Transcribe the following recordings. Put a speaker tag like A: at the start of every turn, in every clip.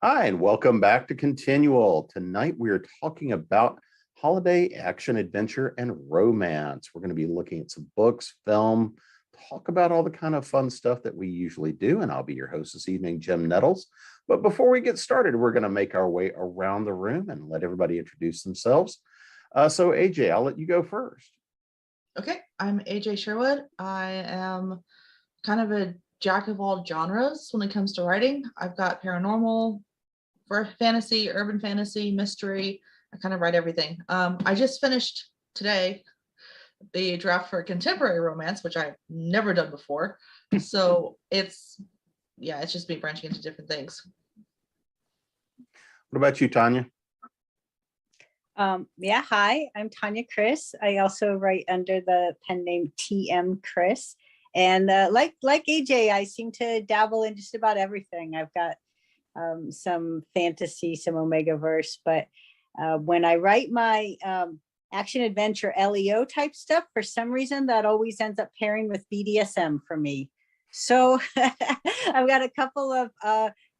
A: Hi, and welcome back to ConTinual. Tonight we are talking about holiday action, adventure, and romance. We're going to be looking at some books, film, talk about all the kind of fun stuff that we usually do. And I'll be your host this evening, Jim Nettles. But before we get started, we're going to make our way around the room and let everybody introduce themselves. So AJ, I'll let you go first.
B: Okay, I'm AJ Sherwood. I am kind of a jack of all genres when it comes to writing. I've got paranormal, for fantasy, urban fantasy, mystery. I kind of write everything. I just finished today the draft for contemporary romance, which I've never done before. So it's just me branching into different things.
A: What about you, Tanya?
C: Hi, I'm Tanya Chris. I also write under the pen name TM Chris. And like AJ, I seem to dabble in just about everything. I've got some fantasy, some Omega verse, but when I write my action adventure LEO type stuff, for some reason that always ends up pairing with BDSM for me. So I've got a couple of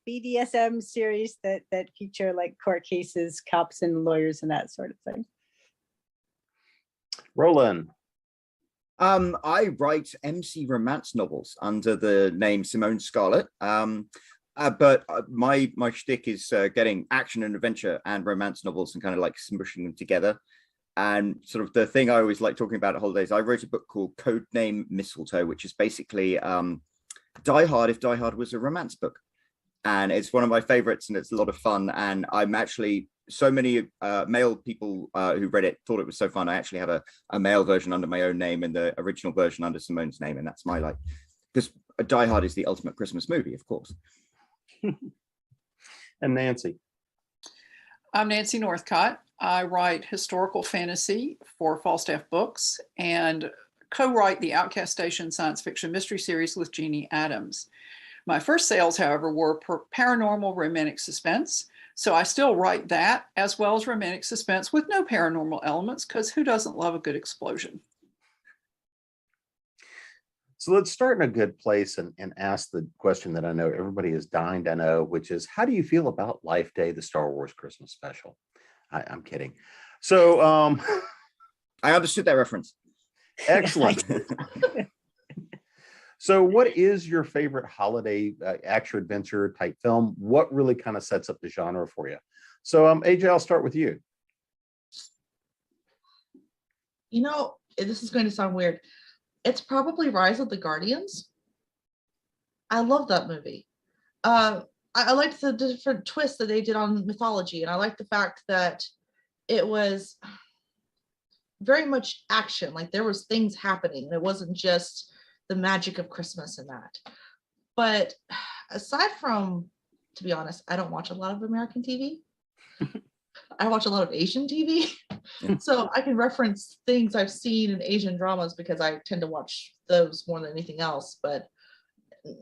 C: BDSM series that feature like court cases, cops and lawyers and that sort of thing.
A: Roland.
D: I write MC romance novels under the name Simone Scarlett. But my shtick is getting action and adventure and romance novels and kind of like smushing them together. And sort of the thing I always like talking about at holidays, I wrote a book called Codename Mistletoe, which is basically Die Hard if Die Hard was a romance book. And it's one of my favorites and it's a lot of fun. And I'm actually, so many male people who read it thought it was so fun. I actually have a male version under my own name and the original version under Simone's name. And that's my because Die Hard is the ultimate Christmas movie, of course.
A: And Nancy.
E: I'm Nancy Northcott. I write historical fantasy for Falstaff Books and co-write the Outcast Station science fiction mystery series with Jeannie Adams. My first sales, however, were paranormal romantic suspense. So I still write that as well as romantic suspense with no paranormal elements, because who doesn't love a good explosion?
A: So let's start in a good place and ask the question that I know everybody is dying to know, which is, how do you feel about Life Day, the Star Wars Christmas special? I'm kidding. So
D: I understood that reference.
A: Excellent. So what is your favorite holiday action adventure type film? What really kind of sets up the genre for you? So AJ, I'll start with you.
B: You know, this is going to sound weird. It's probably Rise of the Guardians. I love that movie. I liked the different twists that they did on mythology, and I liked the fact that it was very much action. Like there was things happening. It wasn't just the magic of Christmas and that. But aside from, to be honest, I don't watch a lot of American TV. I watch a lot of Asian TV. So I can reference things I've seen in Asian dramas because I tend to watch those more than anything else. But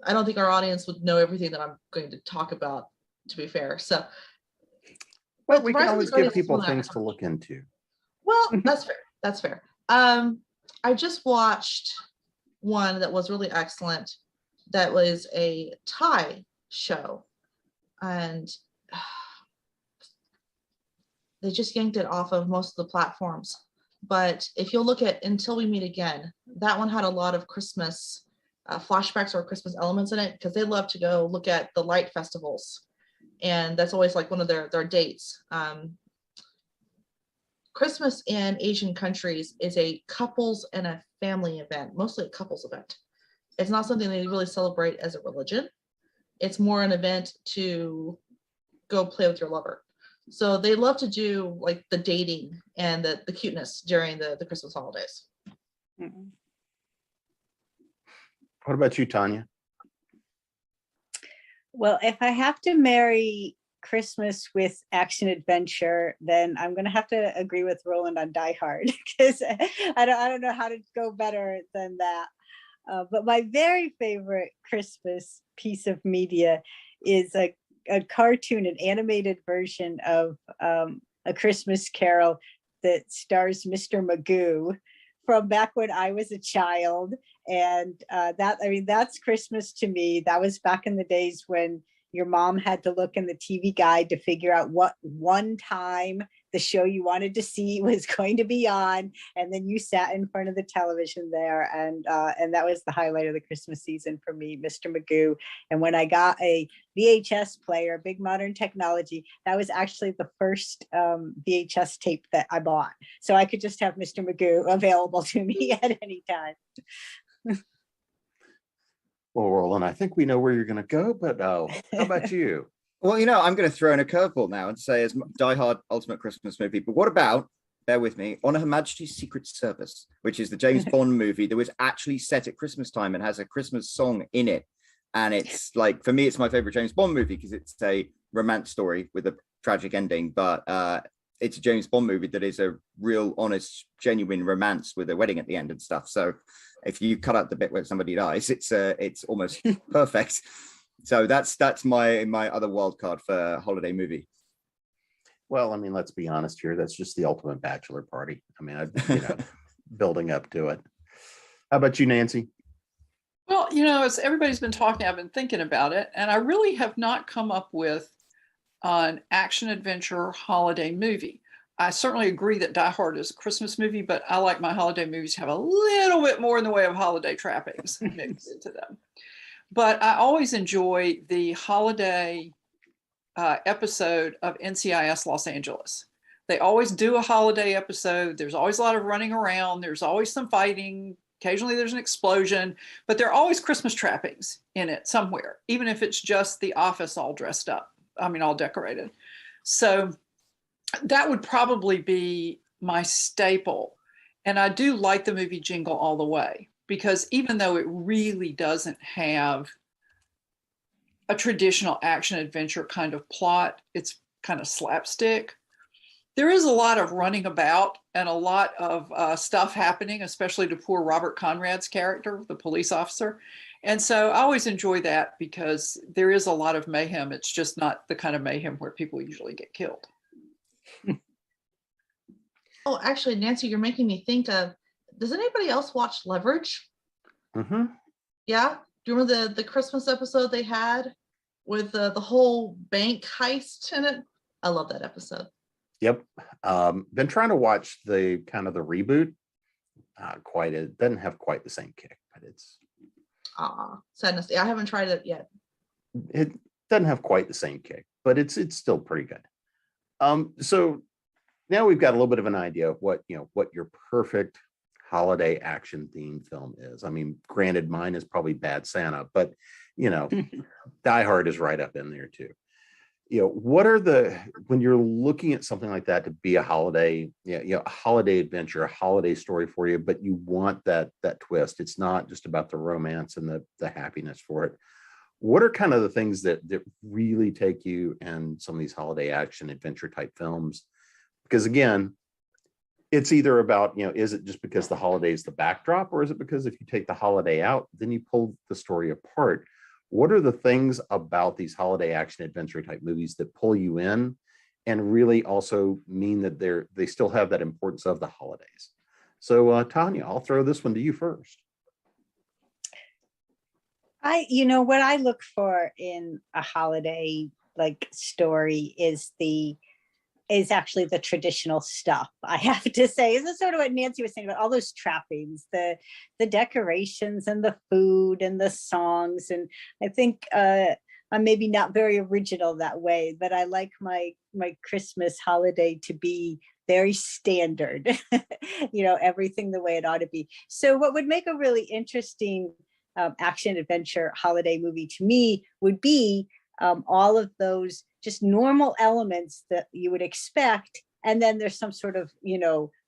B: I don't think our audience would know everything that I'm going to talk about, to be fair. So,
A: but we can always give people things to look into.
B: Well, that's fair. That's fair. I just watched one that was really excellent. That was a Thai show, and they just yanked it off of most of the platforms. But if you'll look at Until We Meet Again, that one had a lot of Christmas flashbacks or Christmas elements in it, because they love to go look at the light festivals. And that's always like one of their dates. Christmas in Asian countries is a couples and a family event, mostly a couples event. It's not something they really celebrate as a religion. It's more an event to go play with your lover. So they love to do like the dating and the cuteness during the Christmas holidays.
A: Mm-hmm. What about you, Tanya?
C: Well, if I have to marry Christmas with action adventure, then I'm going to have to agree with Roland on Die Hard, because I don't know how to go better than that. But my very favorite Christmas piece of media is a cartoon, an animated version of A Christmas Carol that stars Mr. Magoo from back when I was a child. And that's Christmas to me. That was back in the days when your mom had to look in the TV guide to figure out what one time the show you wanted to see was going to be on, and then you sat in front of the television there, and that was the highlight of the Christmas season for me, Mr. Magoo. And when I got a VHS player, big modern technology, that was actually the first VHS tape that I bought, so I could just have Mr. Magoo available to me at any time.
A: Well, Roland, I think we know where you're going to go, but how about you?
D: Well, I'm going to throw in a curveball now and say as Die Hard Ultimate Christmas movie, but what about, bear with me, On Her Majesty's Secret Service, which is the James Bond movie that was actually set at Christmas time and has a Christmas song in it. And it's like, for me, it's my favorite James Bond movie because it's a romance story with a tragic ending, but it's a James Bond movie that is a real, honest, genuine romance with a wedding at the end and stuff. So if you cut out the bit where somebody dies, it's almost perfect. So that's my other wild card for holiday movie.
A: Well, I mean, let's be honest here. That's just the ultimate bachelor party. I mean, building up to it. How about you, Nancy?
E: Well, as everybody's been talking, I've been thinking about it, and I really have not come up with an action adventure holiday movie. I certainly agree that Die Hard is a Christmas movie, but I like my holiday movies to have a little bit more in the way of holiday trappings mixed into them. But I always enjoy the holiday episode of NCIS Los Angeles. They always do a holiday episode. There's always a lot of running around. There's always some fighting. Occasionally there's an explosion, but there are always Christmas trappings in it somewhere, even if it's just the office all dressed up. I mean, all decorated. So that would probably be my staple. And I do like the movie Jingle All the Way, because even though it really doesn't have a traditional action adventure kind of plot, it's kind of slapstick. There is a lot of running about and a lot of stuff happening, especially to poor Robert Conrad's character, the police officer. And so I always enjoy that because there is a lot of mayhem. It's just not the kind of mayhem where people usually get killed.
B: Oh, actually, Nancy, you're making me think of, does anybody else watch Leverage?
A: Mm-hmm.
B: Yeah? Do you remember the Christmas episode they had with the whole bank heist in it? I love that episode.
A: Yep. Been trying to watch the kind of the reboot. It doesn't have quite the same kick, but it's
B: sadness. I haven't tried it yet.
A: It doesn't have quite the same kick, but it's still pretty good. So now we've got a little bit of an idea of what your perfect holiday action themed film is. I mean, granted, mine is probably Bad Santa, but Die Hard is right up in there too. What are when you're looking at something like that to be a holiday, a holiday adventure, a holiday story for you, but you want that twist. It's not just about the romance and the happiness for it. What are kind of the things that really take you in some of these holiday action adventure type films? Because again, it's either about, is it just because the holiday is the backdrop, or is it because if you take the holiday out, then you pull the story apart? What are the things about these holiday action adventure type movies that pull you in and really also mean that they still have that importance of the holidays? So Tanya, I'll throw this one to you first.
C: What I look for in a holiday like story is actually the traditional stuff. I have to say, this is sort of what Nancy was saying about all those trappings, the decorations and the food and the songs. And I think I'm maybe not very original that way, but I like my Christmas holiday to be very standard, everything the way it ought to be. So what would make a really interesting action adventure holiday movie to me would be all of those just normal elements that you would expect. And then there's some sort of,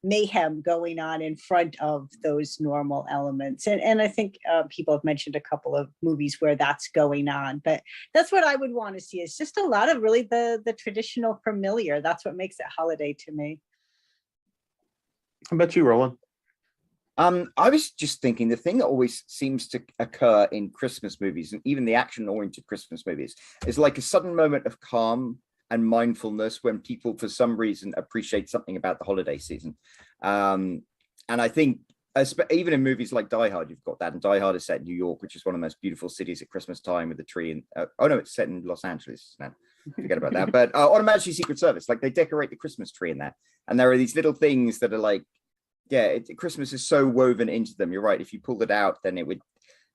C: mayhem going on in front of those normal elements. And I think people have mentioned a couple of movies where that's going on, but that's what I would want to see. It's just a lot of really the traditional familiar. That's what makes it holiday to me.
A: How about you, Roland?
D: I was just thinking the thing that always seems to occur in Christmas movies, and even the action-oriented Christmas movies, is like a sudden moment of calm and mindfulness when people, for some reason, appreciate something about the holiday season. And I think even in movies like Die Hard, you've got that. And Die Hard is set in New York, which is one of the most beautiful cities at Christmas time with the tree. And oh no, it's set in Los Angeles now. Forget about that. But on a Majesty's Secret Service, like they decorate the Christmas tree in there, and there are these little things that are like, yeah, Christmas is so woven into them. You're right. If you pulled it out, then it would.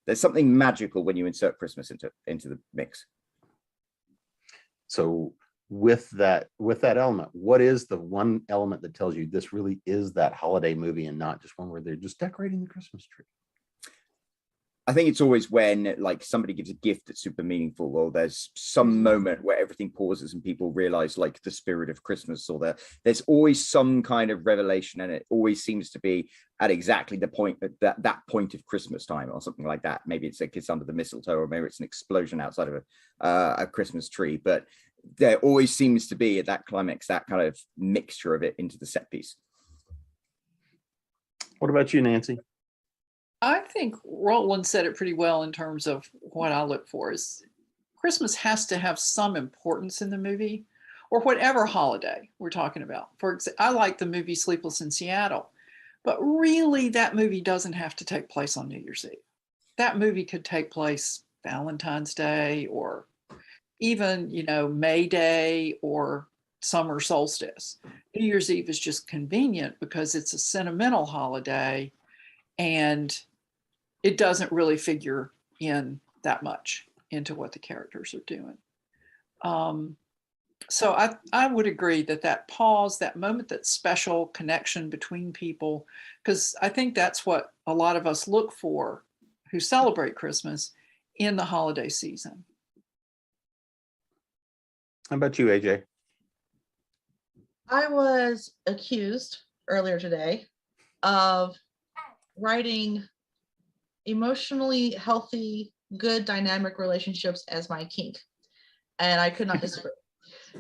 D: There's something magical when you insert Christmas into the mix.
A: So with that element, what is the one element that tells you this really is that holiday movie and not just one where they're just decorating the Christmas tree?
D: I think it's always when like somebody gives a gift that's super meaningful, or there's some moment where everything pauses and people realize like the spirit of Christmas, or there's always some kind of revelation, and it always seems to be at exactly the point that point of Christmas time or something like that. Maybe it's a kiss under the mistletoe, or maybe it's an explosion outside of a Christmas tree, but there always seems to be at that climax that kind of mixture of it into the set piece.
A: What about you, Nancy?
E: I think Roland said it pretty well in terms of what I look for is Christmas has to have some importance in the movie, or whatever holiday we're talking about. For example, I like the movie Sleepless in Seattle, but really that movie doesn't have to take place on New Year's Eve. That movie could take place Valentine's Day, or even, May Day or summer solstice. New Year's Eve is just convenient because it's a sentimental holiday and it doesn't really figure in that much into what the characters are doing. So I would agree that pause, that moment, that special connection between people, because I think that's what a lot of us look for who celebrate Christmas in the holiday season.
A: How about you, AJ?
B: I was accused earlier today of writing emotionally healthy, good, dynamic relationships as my kink. And I could not disagree.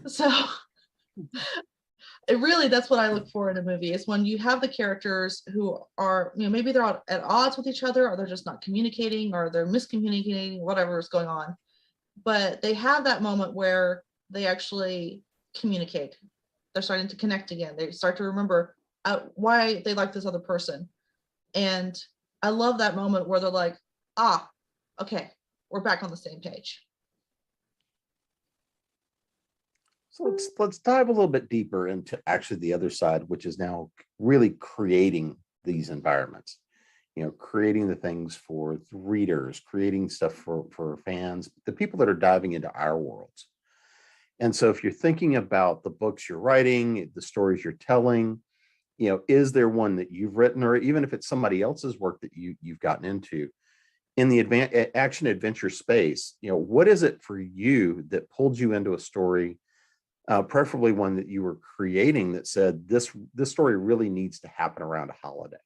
B: So that's what I look for in a movie, is when you have the characters who are, maybe they're at odds with each other, or they're just not communicating, or they're miscommunicating, whatever is going on. But they have that moment where they actually communicate. They're starting to connect again. They start to remember why they like this other person. And I love that moment where they're like, okay, we're back on the same page.
A: So let's dive a little bit deeper into actually the other side, which is now really creating these environments, creating the things for the readers, creating stuff for fans, the people that are diving into our worlds. And so if you're thinking about the books you're writing, the stories you're telling, is there one that you've written, or even if it's somebody else's work that you've gotten into in the action adventure space, what is it for you that pulled you into a story, preferably one that you were creating, that said this story really needs to happen around a holiday?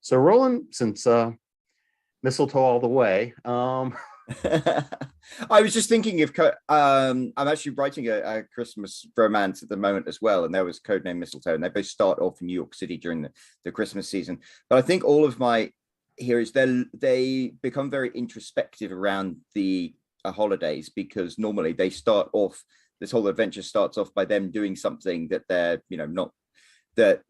A: So Roland, since mistletoe all the way,
D: I was just thinking of I'm actually writing a Christmas romance at the moment as well, and there was Codename Mistletoe, and they both start off in New York City during the Christmas season. But I think all of my heroes, they become very introspective around the holidays, because normally they start off, this whole adventure starts off by them doing something that they're that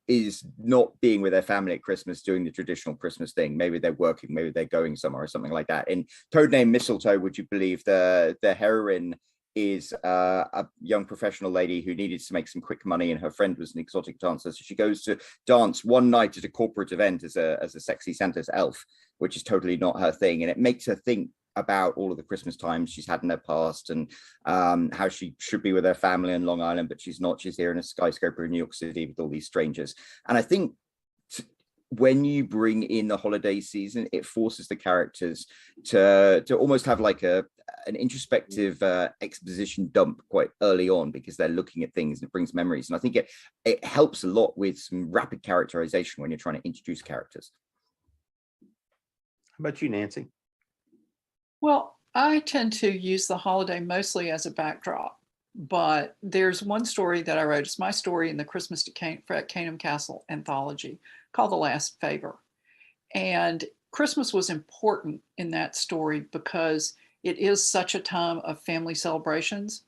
D: is not being with their family at Christmas, doing the traditional Christmas thing. Maybe they're working, maybe they're going somewhere or something like that. In Codename Mistletoe, would you believe the heroine is a young professional lady who needed to make some quick money, and her friend was an exotic dancer. So she goes to dance one night at a corporate event as a sexy Santa's elf, which is totally not her thing. And it makes her think about all of the Christmas times she's had in her past, and how she should be with her family in Long Island, but she's not. She's here in a skyscraper in New York City with all these strangers. And I think when you bring in the holiday season, it forces the characters to almost have like an introspective exposition dump quite early on, because they're looking at things and it brings memories. And I think it helps a lot with some rapid characterization when you're trying to introduce characters.
A: How about you, Nancy?
E: Well, I tend to use the holiday mostly as a backdrop, but there's one story that I wrote. It's my story in the Christmas at Canham Castle anthology called The Last Favor. And Christmas was important in that story because it is such a time of family celebrations.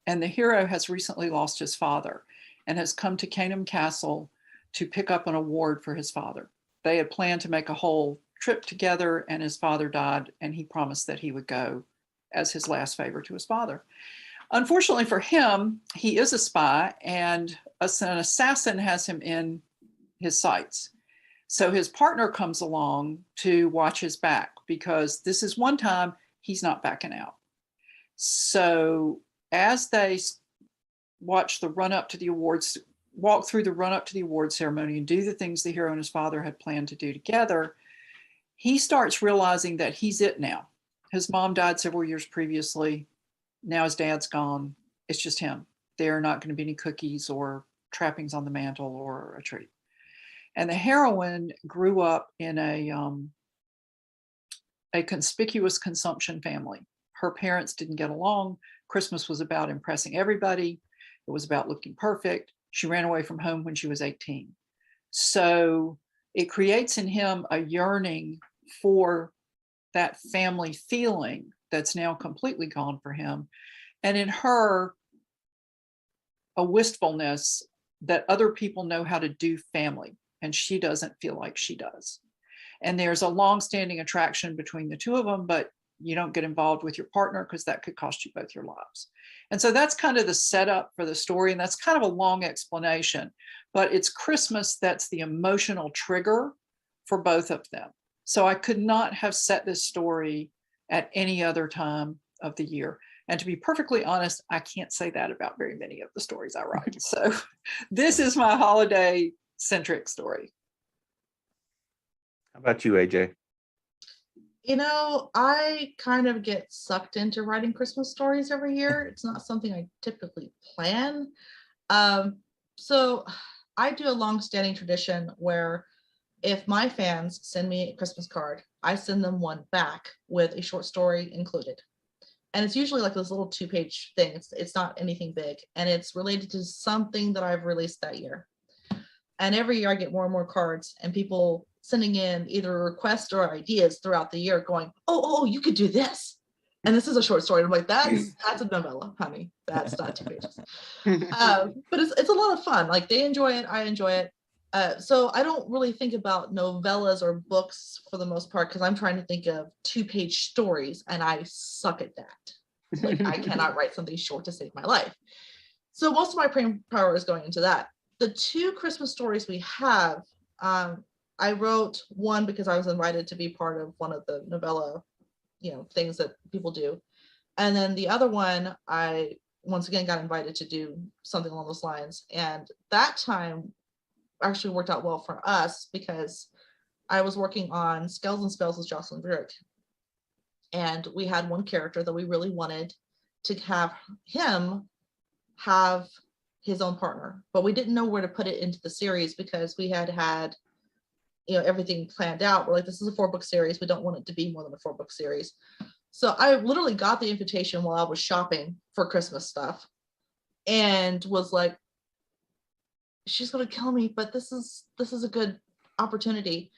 E: And the hero has recently lost his father and has come to Canham Castle to pick up an award for his father. they had planned to make a whole trip together, and his father died, and he promised that he would go as his last favor to his father. Unfortunately for him, he is a spy, and an assassin has him in his sights. So his partner comes along to watch his back, because this is one time he's not backing out. So as they watch the run up to the awards, walk through the run up to the award ceremony and do the things the hero and his father had planned to do together, he starts realizing that he's it now. His mom died several years previously. Now his dad's gone. It's just him. There are not going to be any cookies or trappings on the mantle or a tree. And the heroine grew up in a conspicuous consumption family. Her parents didn't get along. Christmas was about impressing everybody. It was about looking perfect. She ran away from home when she was 18. So it creates in him a yearning for that family feeling that's now completely gone for him. And in her, a wistfulness that other people know how to do family, and she doesn't feel like she does. And there's a long-standing attraction between the two of them, but you don't get involved with your partner because that could cost you both your lives. And so that's kind of the setup for the story. And that's kind of a long explanation, but it's Christmas that's the emotional trigger for both of them. So I could not have set this story at any other time of the year. And to be perfectly honest, I can't say that about very many of the stories I write. So this is my holiday centric story.
A: How about you, AJ?
B: You know, I kind of get sucked into writing Christmas stories every year. It's not something I typically plan. So I do a long-standing tradition where if my fans send me a Christmas card, I send them one back with a short story included. And it's usually like this little 2-page thing. It's not anything big, and it's related to something that I've released that year. And every year I get more and more cards, and people sending in either requests or ideas throughout the year going, oh, you could do this. And this is a short story. I'm like, that's a novella, honey. That's not 2 pages. But it's a lot of fun. Like, they enjoy it. I enjoy it. So I don't really think about novellas or books for the most part, because I'm trying to think of 2-page stories, and I suck at that. Like, I cannot write something short to save my life. So most of my brain power is going into that. The 2 Christmas stories we have, I wrote one because I was invited to be part of one of the novella, things that people do. And then the other one, I once again got invited to do something along those lines. And that time actually worked out well for us because I was working on Scales and Spells with Jocelyn Brick. And we had one character that we really wanted to have him have his own partner, but we didn't know where to put it into the series because we had everything planned out. We're like, this is a 4-book series. We don't want it to be more than a 4-book series. So I literally got the invitation while I was shopping for Christmas stuff and was like, she's going to kill me, but this is a good opportunity.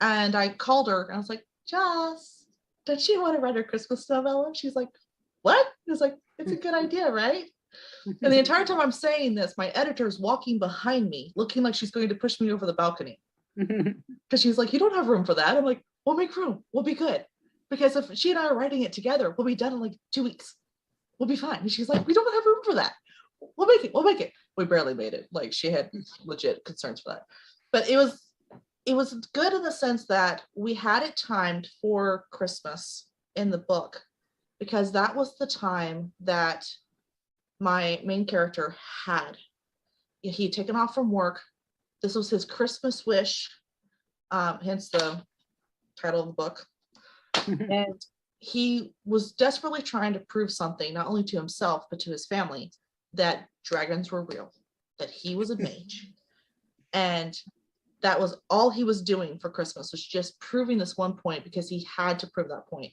B: And I called her and I was like, Joss, does she want to write her Christmas novella? And she's like, what? I was like, it's a good idea, right? And the entire time I'm saying this, my editor is walking behind me, looking like she's going to push me over the balcony. Because she's like, you don't have room for that. I'm like, we'll make room. We'll be good. Because if she and I are writing it together, we'll be done in like 2 weeks. We'll be fine. And she's like, we don't have room for that. We'll make it. We'll make it. We barely made it. Like, she had legit concerns for that. But it was good in the sense that we had it timed for Christmas in the book, because that was the time that my main character he'd taken off from work. This was his Christmas wish, hence the title of the book. And he was desperately trying to prove something, not only to himself, but to his family, that dragons were real, that he was a mage. And that was all he was doing for Christmas, was just proving this one point, because he had to prove that point.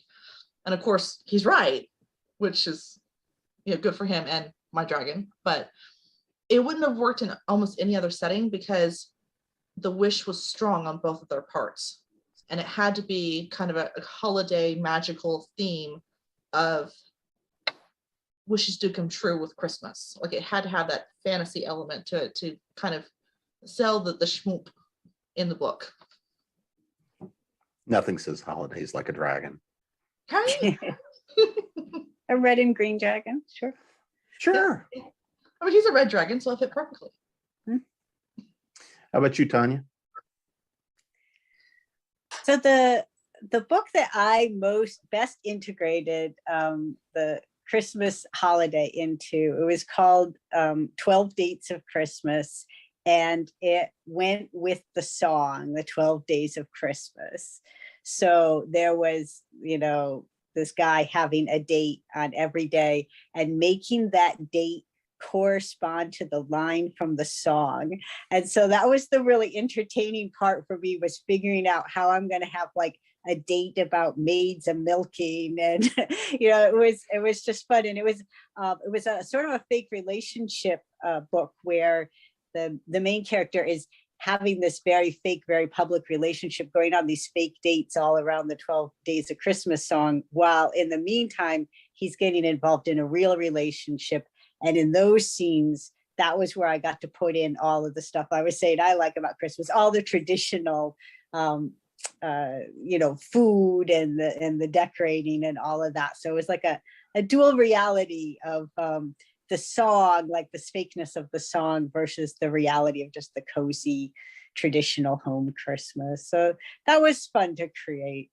B: And of course, he's right, which is good for him and my dragon. But it wouldn't have worked in almost any other setting, because the wish was strong on both of their parts. And it had to be kind of a holiday magical theme of wishes do come true with Christmas. Like, it had to have that fantasy element to kind of sell the schmoop in the book.
A: Nothing says holidays like a dragon.
B: Right?
C: A red and green dragon, sure.
A: Sure.
B: I mean, he's a red dragon, so it fit perfectly.
A: How about you, Tanya?
C: So the book that I best integrated the Christmas holiday into, it was called 12 Dates of Christmas, and it went with the song, the 12 Days of Christmas. So there was, this guy having a date on every day and making that date correspond to the line from the song. And so that was the really entertaining part for me, was figuring out how I'm going to have like a date about maids and milking. And it was just fun. And it was a sort of a fake relationship book where the main character is having this very fake, very public relationship, going on these fake dates all around the 12 Days of Christmas song, while in the meantime he's getting involved in a real relationship. And in those scenes, that was where I got to put in all of the stuff I was saying I like about Christmas, all the traditional, food and the decorating and all of that. So it was like a dual reality of the song, like the fakeness of the song versus the reality of just the cozy traditional home Christmas. So that was fun to create.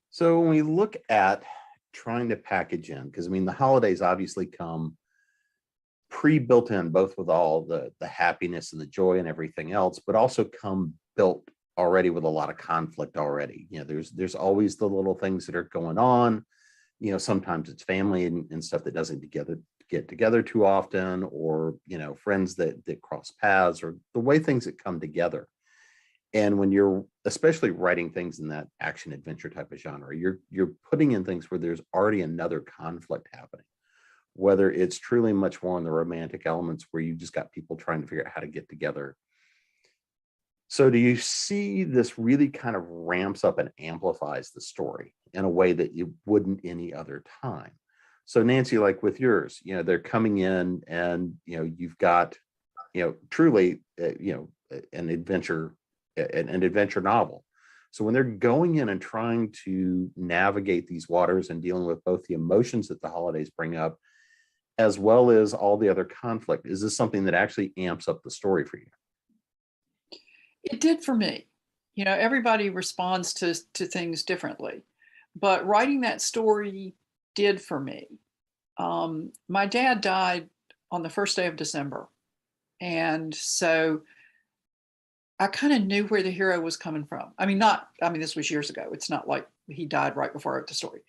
A: So when we look at trying to package in, because I mean, the holidays obviously come pre-built in, both with all the happiness and the joy and everything else, but also come built already with a lot of conflict already. There's always the little things that are going on. Sometimes it's family and stuff that doesn't get together too often, or friends that cross paths, or the way things that come together. And when you're especially writing things in that action adventure type of genre, you're putting in things where there's already another conflict happening, whether it's truly much more in the romantic elements where you've just got people trying to figure out how to get together. So do you see this really kind of ramps up and amplifies the story in a way that you wouldn't any other time? So Nancy, like with yours, they're coming in and, you've got, truly, an adventure novel. So when they're going in and trying to navigate these waters and dealing with both the emotions that the holidays bring up, as well as all the other conflict, is this something that actually amps up the story for you?
E: It did for me. Everybody responds to things differently, but writing that story did for me. My dad died on the first day of December. And so I kind of knew where the hero was coming from. This was years ago. It's not like he died right before I wrote the story,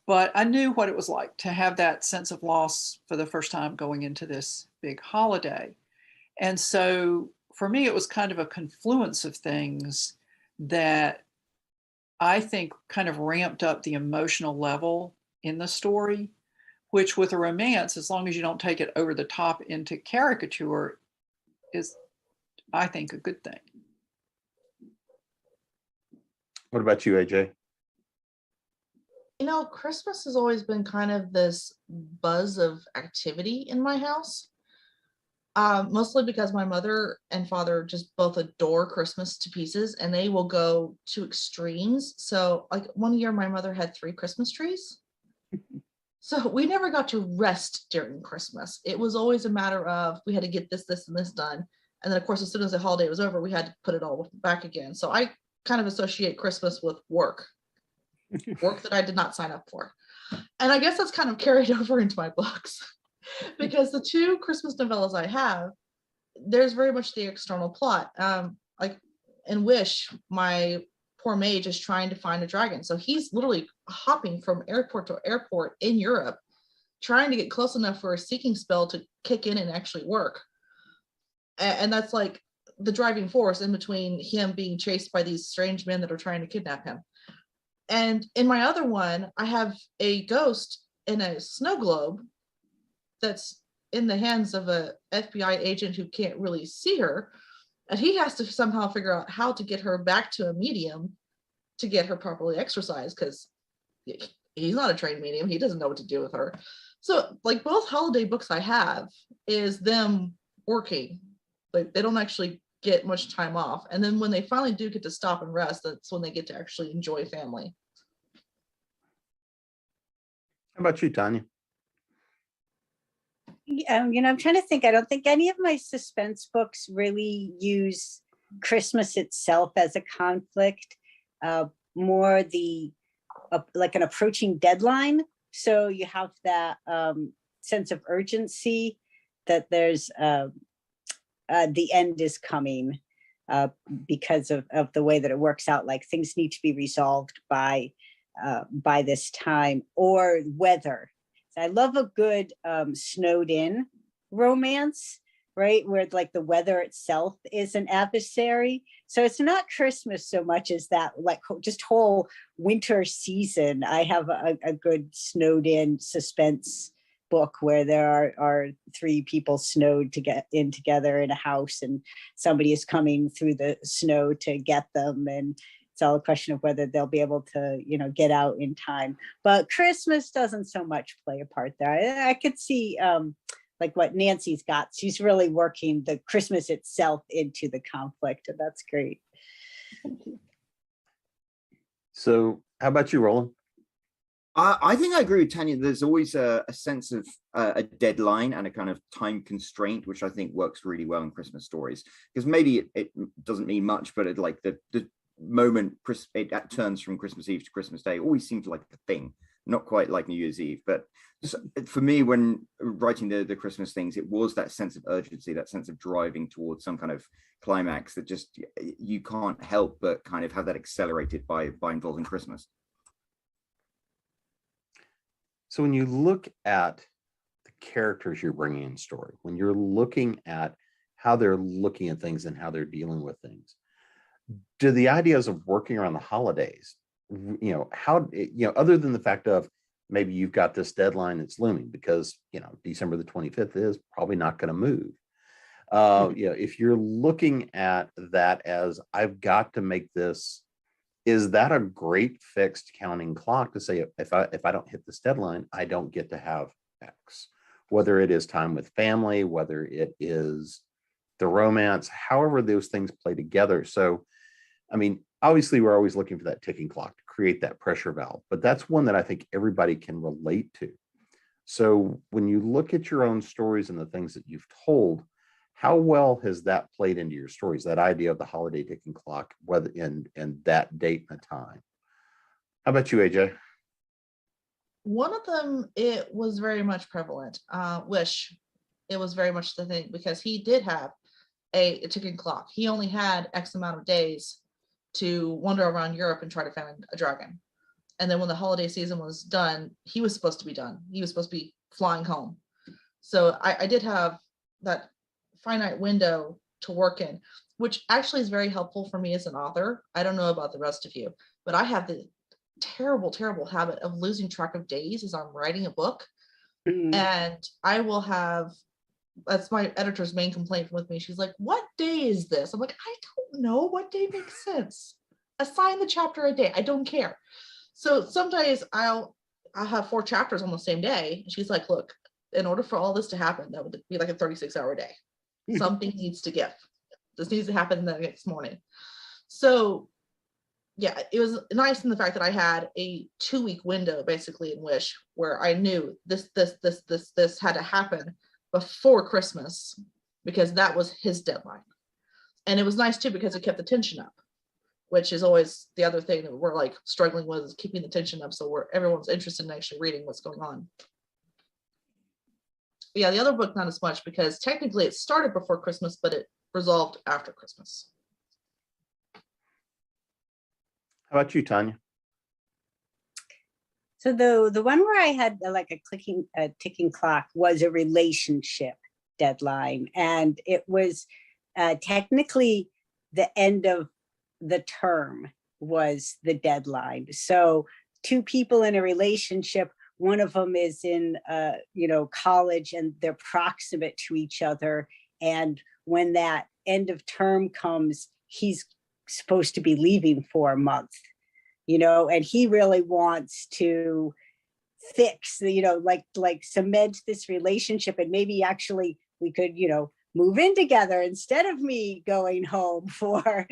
E: but I knew what it was like to have that sense of loss for the first time going into this big holiday. And so for me, it was kind of a confluence of things that I think kind of ramped up the emotional level in the story, which with a romance, as long as you don't take it over the top into caricature, is, I think, a good thing.
A: What about you, AJ?
B: Christmas has always been kind of this buzz of activity in my house. Mostly because my mother and father just both adore Christmas to pieces, and they will go to extremes. So like one year my mother had 3 Christmas trees. So we never got to rest during Christmas. It was always a matter of we had to get this, and this done. And then of course, as soon as the holiday was over, we had to put it all back again. So I kind of associate Christmas with work that I did not sign up for. And I guess that's kind of carried over into my books. Because the 2 Christmas novellas I have, there's very much the external plot. Like in Wish, my poor mage is trying to find a dragon. So he's literally hopping from airport to airport in Europe, trying to get close enough for a seeking spell to kick in and actually work. And that's like the driving force in between him being chased by these strange men that are trying to kidnap him. And in my other one, I have a ghost in a snow globe that's in the hands of a FBI agent who can't really see her, and he has to somehow figure out how to get her back to a medium to get her properly exorcised, because he's not a trained medium. He doesn't know what to do with her. So like both holiday books I have is them working. Like they don't actually get much time off. And then when they finally do get to stop and rest, that's when they get to actually enjoy family.
A: How about you, Tanya?
C: I'm trying to think. I don't think any of my suspense books really use Christmas itself as a conflict. More the like an approaching deadline. So you have that sense of urgency that there's the end is coming because of the way that it works out. Like things need to be resolved by this time, or weather. I love a good snowed in romance, right? Where like the weather itself is an adversary. So it's not Christmas so much as that like just whole winter season. I have a good snowed in suspense book where there are three people snowed to get in together in a house, and somebody is coming through the snow to get them, and it's all a question of whether they'll be able to, get out in time. But Christmas doesn't so much play a part there. I could see like what Nancy's got. She's really working the Christmas itself into the conflict, and that's great.
A: So how about you, Roland?
D: I think I agree with Tanya. There's always a sense of a deadline and a kind of time constraint, which I think works really well in Christmas stories. Because maybe it doesn't mean much, but it like the moment it turns from Christmas Eve to Christmas Day always seems like a thing, not quite like New Year's Eve. But for me, when writing the Christmas things, it was that sense of urgency, that sense of driving towards some kind of climax that just you can't help but kind of have that accelerated by involving Christmas.
A: So when you look at the characters you're bringing in story, when you're looking at how they're looking at things and how they're dealing with things, do the ideas of working around the holidays, how, other than the fact of maybe you've got this deadline that's looming because, December the 25th is probably not going to move. If you're looking at that as I've got to make this, is that a great fixed counting clock to say, if I don't hit this deadline, I don't get to have X, whether it is time with family, whether it is the romance, however those things play together. So, obviously we're always looking for that ticking clock to create that pressure valve, but that's one that I think everybody can relate to. So when you look at your own stories and the things that you've told, how well has that played into your stories, that idea of the holiday ticking clock, whether in that date and time? How about you, AJ?
B: One of them, it was very much prevalent. Wish, it was very much the thing because he did have a ticking clock. He only had X amount of days to wander around Europe and try to find a dragon. And then when the holiday season was done, he was supposed to be done. He was supposed to be flying home. So I did have that finite window to work in, which actually is very helpful for me as an author. I don't know about the rest of you, but I have the terrible, terrible habit of losing track of days as I'm writing a book. And I will have, that's my editor's main complaint with me. She's like, what day is this? I'm like, I don't know what day makes sense. Assign the chapter a day. I don't care. So some days I'll have 4 chapters on the same day. And she's like, look, in order for all this to happen, that would be like a 36-hour day. Something needs to give. This needs to happen the next morning. So yeah, it was nice in the fact that I had a 2-week window basically in Wish where I knew this had to happen before Christmas because that was his deadline. And it was nice too because it kept the tension up, which is always the other thing that we're like struggling with, is keeping the tension up so everyone's interested in actually reading what's going on. But yeah, the other book not as much because technically it started before Christmas, but it resolved after Christmas.
A: How about you, Tanya?
C: So the one where I had like a ticking clock was a relationship deadline, and it was technically the end of the term was the deadline. So 2 people in a relationship, one of them is in college and they're proximate to each other, and when that end of term comes, he's supposed to be leaving for a month, and he really wants to fix, like cement this relationship, and maybe actually we could, move in together instead of me going home for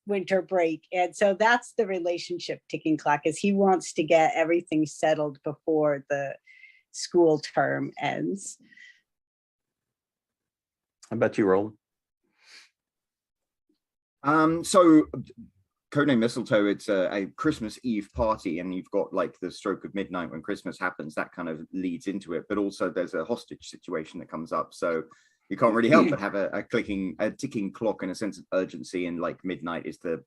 C: winter break. And so that's the relationship ticking clock, is he wants to get everything settled before the school term ends.
A: How about you, Roland?
D: So Codename Mistletoe, it's a Christmas Eve party, and you've got like the stroke of midnight when Christmas happens. That kind of leads into it, but also there's a hostage situation that comes up, so you can't really help but have a ticking clock and a sense of urgency, and like midnight is the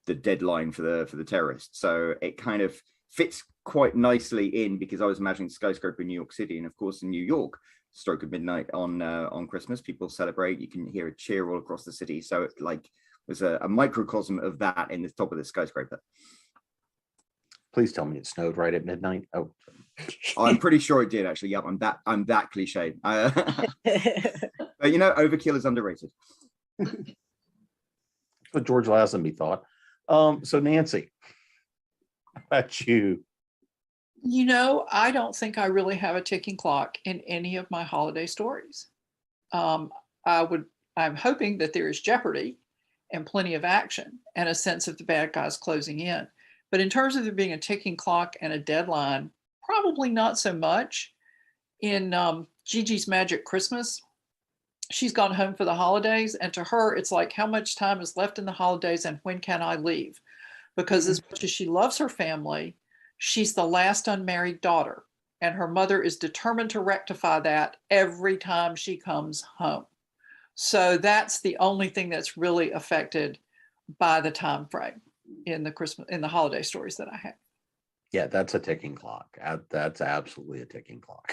D: deadline for the terrorists. So it kind of fits quite nicely in, because I was imagining skyscraper in New York City, and of course in New York, stroke of midnight on Christmas, people celebrate. You can hear a cheer all across the city. So it like was a microcosm of that in the top of the skyscraper.
A: Please tell me it snowed right at midnight. Oh,
D: I'm pretty sure it did, actually. Yep, I'm that cliche. But you know, overkill is underrated.
A: that's what George Lazenby thought. So Nancy, how about you?
E: You know, I don't think I really have a ticking clock in any of my holiday stories. I'm hoping that there is jeopardy and plenty of action and a sense of the bad guys closing in. But in terms of there being a ticking clock and a deadline, probably not so much. In Gigi's Magic Christmas, she's gone home for the holidays, and to her, it's like, how much time is left in the holidays and when can I leave? Because as much as she loves her family, she's the last unmarried daughter, and her mother is determined to rectify that every time she comes home. So that's the only thing that's really affected by the time frame in the holiday stories that I have.
A: Yeah, that's a ticking clock. That's absolutely a ticking clock.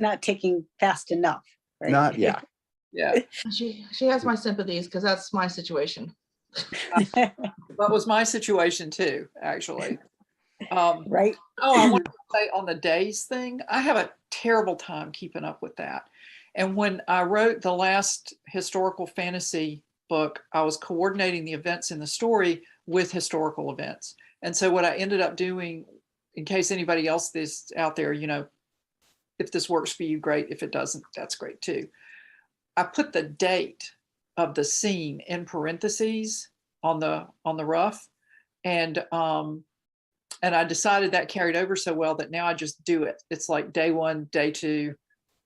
C: Not ticking fast enough, right?
A: Not, yeah.
E: Yeah.
B: She has my sympathies, because that's my situation.
E: That was my situation too, actually.
C: Right.
E: Oh, I want to say on the days thing, I have a terrible time keeping up with that. And when I wrote the last historical fantasy book, I was coordinating the events in the story with historical events. And so what I ended up doing, in case anybody else is out there, you know, if this works for you, great. If it doesn't, that's great too. I put the date of the scene in parentheses on the rough, and I decided that carried over so well that now I just do it. It's like day 1, day 2,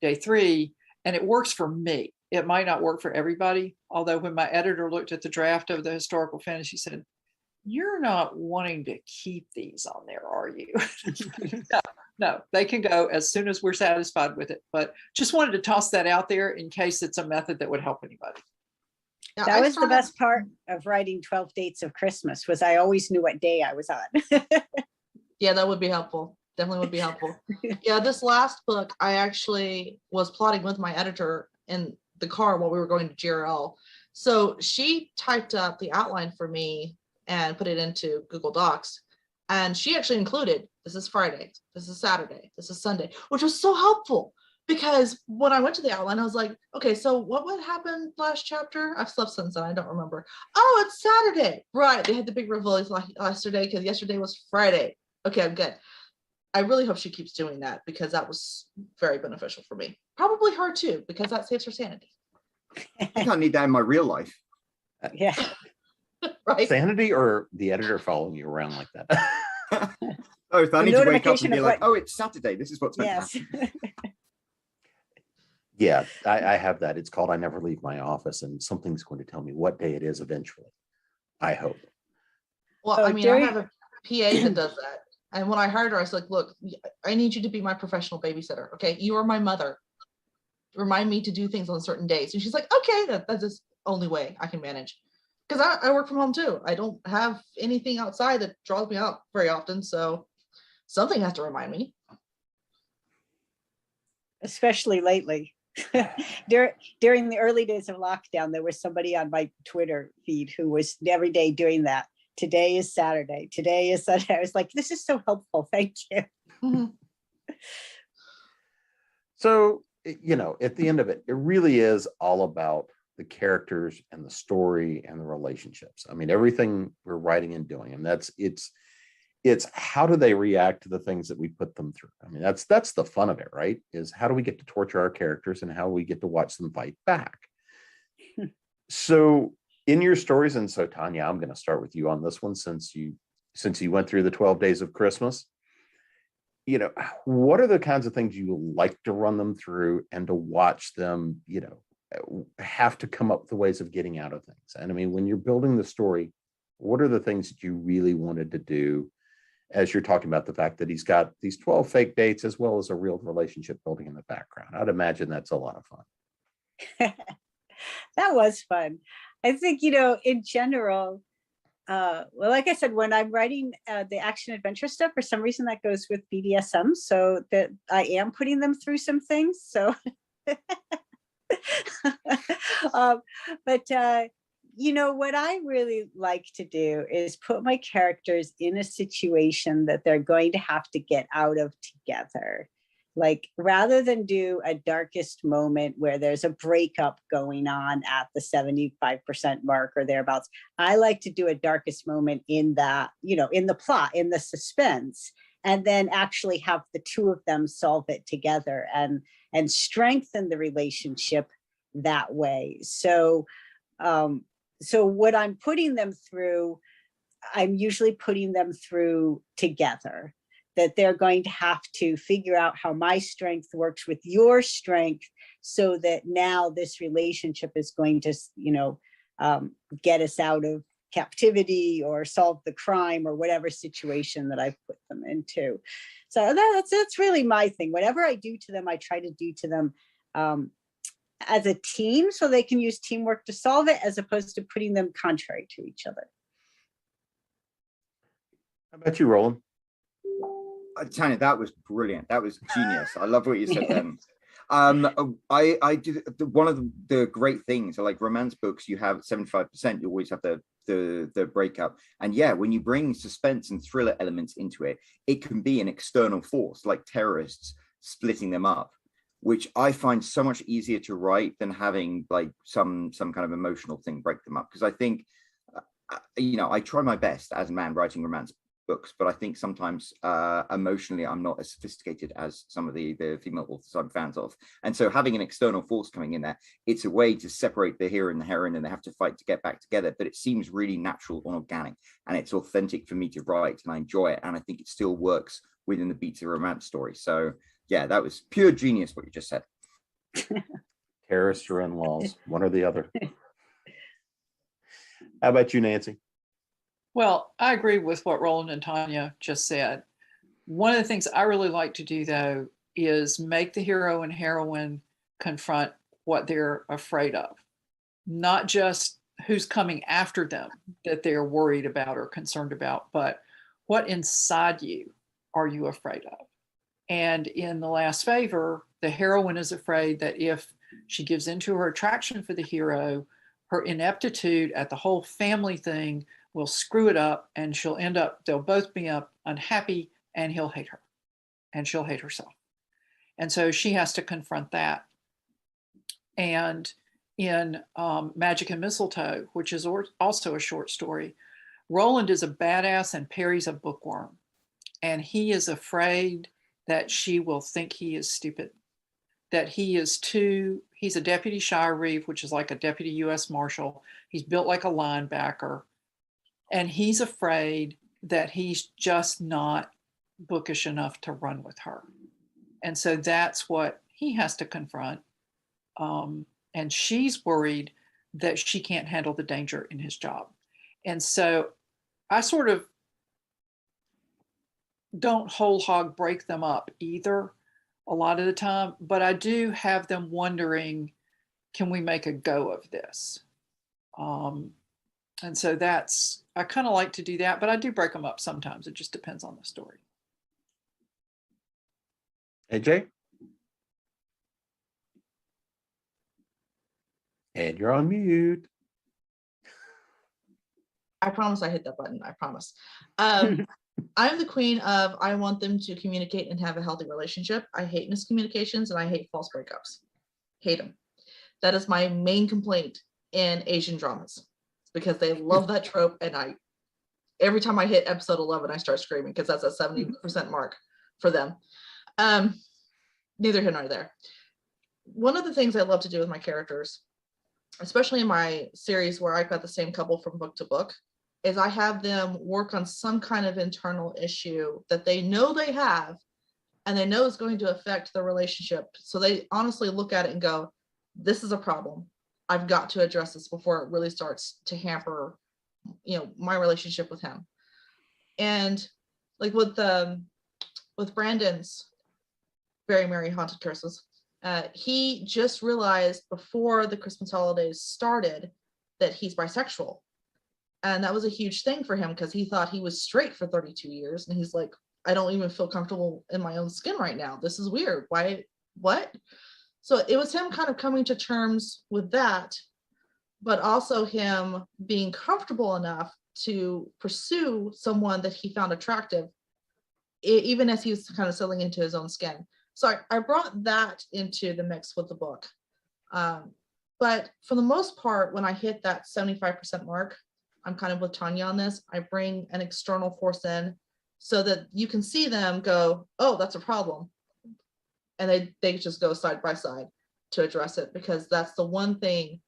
E: day 3, and it works for me. It might not work for everybody, although when my editor looked at the draft of the historical fantasy, she said, "You're not wanting to keep these on there, are you?" No, they can go as soon as we're satisfied with it. But just wanted to toss that out there in case it's a method that would help anybody.
B: Yeah,
C: That was the best part of writing 12 Dates of Christmas, was I always knew what day I was on.
B: Yeah, that would be helpful. Definitely would be helpful. Yeah, this last book, I actually was plotting with my editor in the car while we were going to GRL. So she typed up the outline for me and put it into Google Docs. And she actually included, this is Friday, this is Saturday, this is Sunday, which was so helpful. Because when I went to the outline, I was like, okay, so what would happen last chapter? I've slept since then, I don't remember. Oh, it's Saturday. Right, they had the big reveal yesterday because yesterday was Friday. Okay, I'm good. I really hope she keeps doing that, because that was very beneficial for me. Probably her too, because that saves her sanity.
D: I think I need that in my real life.
C: Yeah.
B: Right?
A: Sanity, or the editor following you around like that?
D: Oh, if I need to wake up and be like,
C: what...
D: oh, it's Saturday, this is what's meant
C: Yes.
D: to happen.
A: Yeah, I have that. It's called I Never Leave My Office, and something's going to tell me what day it is eventually. I hope.
B: Well, I mean, I have a PA that does that. And when I hired her, I was like, look, I need you to be my professional babysitter. Okay. You are my mother. Remind me to do things on certain days. And she's like, okay, that's the only way I can manage. Because I work from home too. I don't have anything outside that draws me out very often. So something has to remind me.
C: Especially lately. During the early days of lockdown, there was somebody on my Twitter feed who was every day doing that. Today is Saturday. Today is Sunday. I was like, this is so helpful. Thank you.
B: Mm-hmm.
A: So, you know, at the end of it, it really is all about the characters and the story and the relationships. I mean, everything we're writing and doing, and it's it's how do they react to the things that we put them through. I mean, that's the fun of it, right? Is how do we get to torture our characters and how we get to watch them fight back. So in your stories, and so Tanya, I'm going to start with you on this one, since you went through the 12 days of Christmas. You know, what are the kinds of things you like to run them through and to watch them, you know, have to come up with the ways of getting out of things? And I mean, when you're building the story, what are the things that you really wanted to do, as you're talking about the fact that he's got these 12 fake dates as well as a real relationship building in the background? I'd imagine that's a lot of fun.
C: That was fun. I think, you know, in general, well, like I said, when I'm writing the action adventure stuff, for some reason that goes with BDSM, so that I am putting them through some things. So, but you know, what I really like to do is put my characters in a situation that they're going to have to get out of together. Like, rather than do a darkest moment where there's a breakup going on at the 75% mark or thereabouts, I like to do a darkest moment in that, you know, in the plot, in the suspense, and then actually have the two of them solve it together and strengthen the relationship that way. So, so what I'm putting them through, I'm usually putting them through together, that they're going to have to figure out how my strength works with your strength, so that now this relationship is going to, you know, get us out of captivity or solve the crime or whatever situation that I've put them into. So that's really my thing. Whatever I do to them, I try to do to them as a team, so they can use teamwork to solve it, as opposed to putting them contrary to each other.
A: How about you, Roland?
D: Tanya, that was brilliant. That was genius. I love what you said then. I do one of the great things, like romance books, you have 75%, you always have the breakup. And yeah, when you bring suspense and thriller elements into it, it can be an external force like terrorists splitting them up, which I find so much easier to write than having like some kind of emotional thing break them up. Because I think, you know, I try my best as a man writing romance books, but I think sometimes emotionally I'm not as sophisticated as some of the female authors I'm fans of. And so having an external force coming in there, it's a way to separate the hero and the heroine, and they have to fight to get back together. But it seems really natural and organic, and it's authentic for me to write, and I enjoy it. And I think it still works within the beats of a romance story. So yeah, that was pure genius what you just said.
A: Terrorists or in-laws, one or the other. How about you, Nancy?
E: Well, I agree with what Roland and Tanya just said. One of the things I really like to do, though, is make the hero and heroine confront what they're afraid of, not just who's coming after them that they're worried about or concerned about, but what inside you are you afraid of? And in The Last Favor, the heroine is afraid that if she gives into her attraction for the hero, her ineptitude at the whole family thing will screw it up, and she'll end up, they'll both be unhappy, and he'll hate her and she'll hate herself. And so she has to confront that. And in Magic and Mistletoe, which is also a short story, Roland is a badass and Perry's a bookworm. And he is afraid that she will think he is stupid, that he's a deputy shire reeve, which is like a deputy U.S. Marshal. He's built like a linebacker. And he's afraid that he's just not bookish enough to run with her. And so that's what he has to confront. And she's worried that she can't handle the danger in his job. And so I sort of don't whole hog break them up either a lot of the time, but I do have them wondering, can we make a go of this? And so I kind of like to do that, but I do break them up sometimes. It just depends on the story.
A: AJ? And you're on mute.
B: I promise I hit that button. I promise. I'm the queen of, I want them to communicate and have a healthy relationship. I hate miscommunications and I hate false breakups. Hate them. That is my main complaint in Asian dramas, because they love that trope, and every time I hit episode 11, I start screaming because that's a 70% mark for them. Neither here nor there. One of the things I love to do with my characters, especially in my series where I've got the same couple from book to book, is I have them work on some kind of internal issue that they know they have and they know is going to affect the relationship. So they honestly look at it and go, this is a problem. I've got to address this before it really starts to hamper, my relationship with him. And like with Brandon's Very Merry Haunted Christmas, he just realized before the Christmas holidays started that he's bisexual. And that was a huge thing for him because he thought he was straight for 32 years. And he's like, I don't even feel comfortable in my own skin right now. This is weird. Why? What? So it was him kind of coming to terms with that, but also him being comfortable enough to pursue someone that he found attractive, even as he was kind of settling into his own skin. So I brought that into the mix with the book. But for the most part, when I hit that 75% mark, I'm kind of with Tanya on this. I bring an external force in so that you can see them go, oh, that's a problem. And they just go side by side to address it, because that's the one thing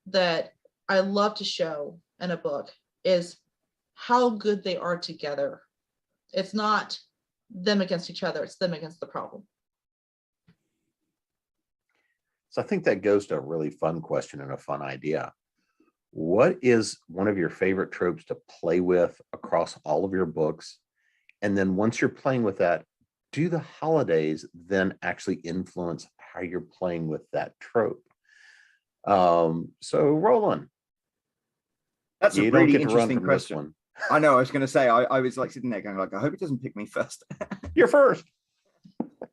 B: that I love to show in a book is how good they are together. It's not them against each other, it's them against the problem.
A: So I think that goes to a really fun question and a fun idea. What is one of your favorite tropes to play with across all of your books? And then once you're playing with that, do the holidays then actually influence how you're playing with that trope? So Roland,
D: that's
A: you
D: a
A: don't
D: really
A: get to run
D: interesting
A: from this
D: question.
A: one.
D: I know. I was going to say. I was like sitting there going, like, I hope it doesn't pick me first.
A: You're first.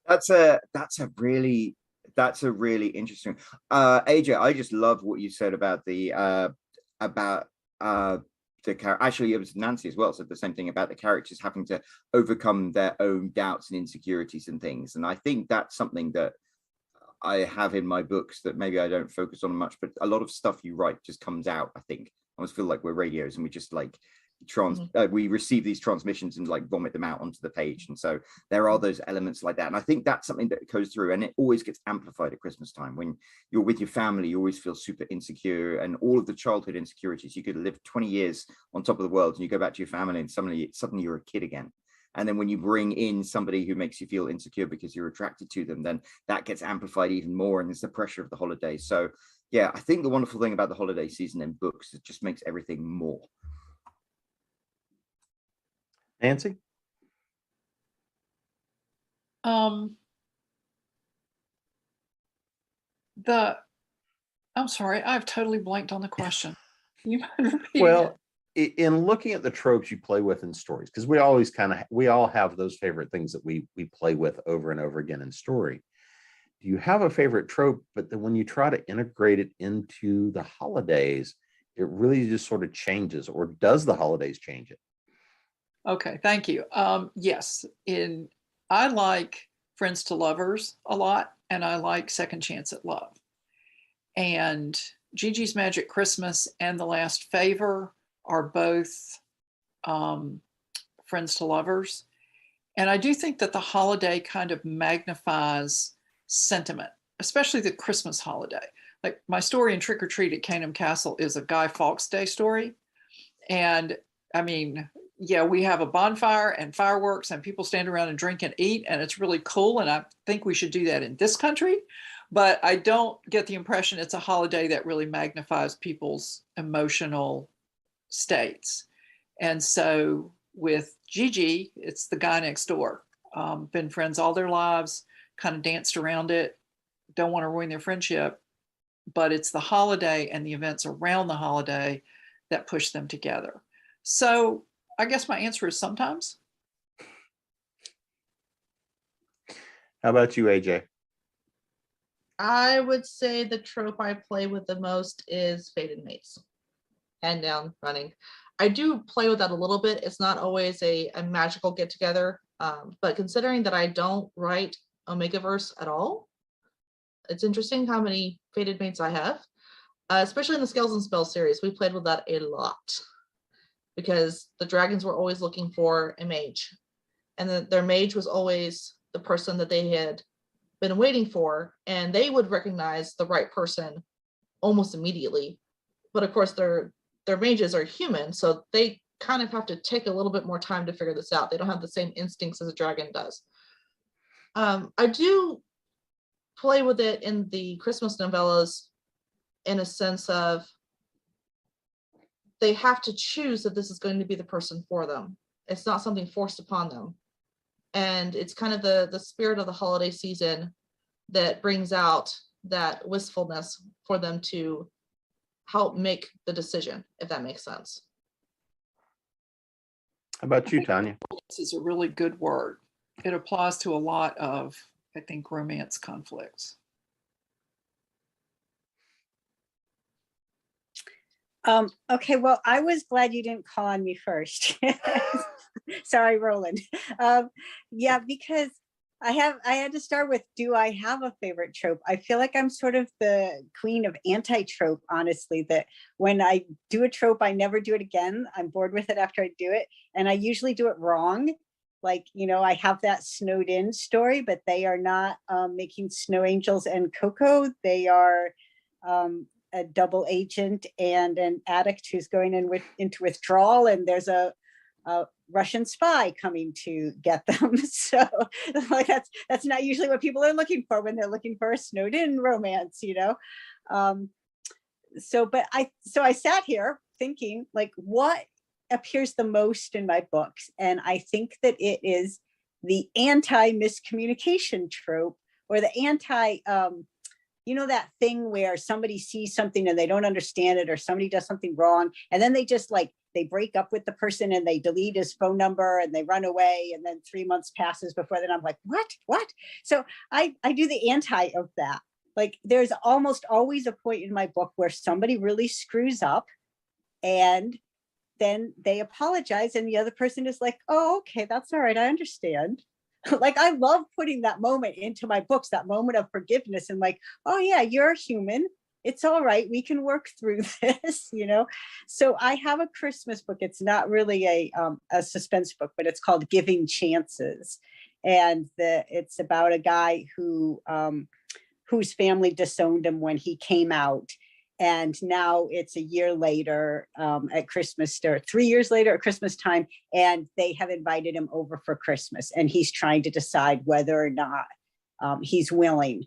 D: That's a really interesting. AJ, I just love what you said about the character. Actually, it was Nancy as well said the same thing about the characters having to overcome their own doubts and insecurities and things. And I think that's something that I have in my books that maybe I don't focus on much, but a lot of stuff you write just comes out. I think I almost feel like we're radios and we just like we receive these transmissions and like vomit them out onto the page. And so there are those elements like that. And I think that's something that goes through, and it always gets amplified at Christmas time. When you're with your family, you always feel super insecure, and all of the childhood insecurities. You could live 20 years on top of the world and you go back to your family and suddenly you're a kid again. And then when you bring in somebody who makes you feel insecure because you're attracted to them, then that gets amplified even more. And it's the pressure of the holidays. So yeah, I think the wonderful thing about the holiday season in books, it just makes everything more.
A: Nancy?
E: I'm sorry, I've totally blanked on the question. You mind repeating
A: Well, in looking at the tropes you play with in stories, because we all have those favorite things that we play with over and over again in story. Do you have a favorite trope, but then when you try to integrate it into the holidays, it really just sort of changes, or does the holidays change it?
E: Okay, thank you. Yes, I like Friends to Lovers a lot, and I like Second Chance at Love. And Gigi's Magic Christmas and The Last Favor are both Friends to Lovers. And I do think that the holiday kind of magnifies sentiment, especially the Christmas holiday. Like my story in Trick or Treat at Canham Castle is a Guy Fawkes Day story. And I mean, yeah, we have a bonfire and fireworks and people stand around and drink and eat, and it's really cool. And I think we should do that in this country. But I don't get the impression it's a holiday that really magnifies people's emotional states. And so with Gigi, it's the guy next door. Been friends all their lives, kind of danced around it, don't want to ruin their friendship. But it's the holiday and the events around the holiday that push them together. So I guess my answer is sometimes.
A: How about you, AJ?
B: I would say the trope I play with the most is fated mates. Hand down, running. I do play with that a little bit. It's not always a magical get together, but considering that I don't write Omegaverse at all, it's interesting how many fated mates I have, especially in the Scales and Spells series. We played with that a lot. because the dragons were always looking for a mage, and their mage was always the person that they had been waiting for, and they would recognize the right person almost immediately. But of course, their mages are human, so they kind of have to take a little bit more time to figure this out. They don't have the same instincts as a dragon does. I do play with it in the Christmas novellas in a sense of they have to choose that this is going to be the person for them. It's not something forced upon them. And it's kind of the spirit of the holiday season that brings out that wistfulness for them to help make the decision, if that makes sense.
A: How about you, Tanya?
E: This is a really good word. It applies to a lot of, I think, romance conflicts.
C: Okay, well, I was glad you didn't call on me first. Sorry, Roland. Yeah, because I had to start with, do I have a favorite trope? I feel like I'm sort of the queen of anti-trope, honestly, that when I do a trope, I never do it again. I'm bored with it after I do it. And I usually do it wrong. Like, you know, I have that snowed in story, but they are not making snow angels and Coco. They are a double agent and an addict who's going into withdrawal, and there's a Russian spy coming to get them. So like that's not usually what people are looking for when they're looking for a snowed in romance, you know. So I sat here thinking, like, what appears the most in my books, and I think that it is the anti-miscommunication trope, or the anti you know, that thing where somebody sees something and they don't understand it, or somebody does something wrong, and then they just like, they break up with the person and they delete his phone number and they run away, and then 3 months passes before then I'm like, what? So I do the anti of that. Like, there's almost always a point in my book where somebody really screws up, and then they apologize, and the other person is like, oh, okay, that's all right, I understand. Like, I love putting that moment into my books, that moment of forgiveness, and like, oh yeah, you're human, it's all right, we can work through this, you know. So I have a Christmas book. It's not really a suspense book, but it's called Giving Chances, and it's about a guy who whose family disowned him when he came out. And now it's a year later at Christmas, or 3 years later at Christmas time, and they have invited him over for Christmas. And he's trying to decide whether or not he's willing,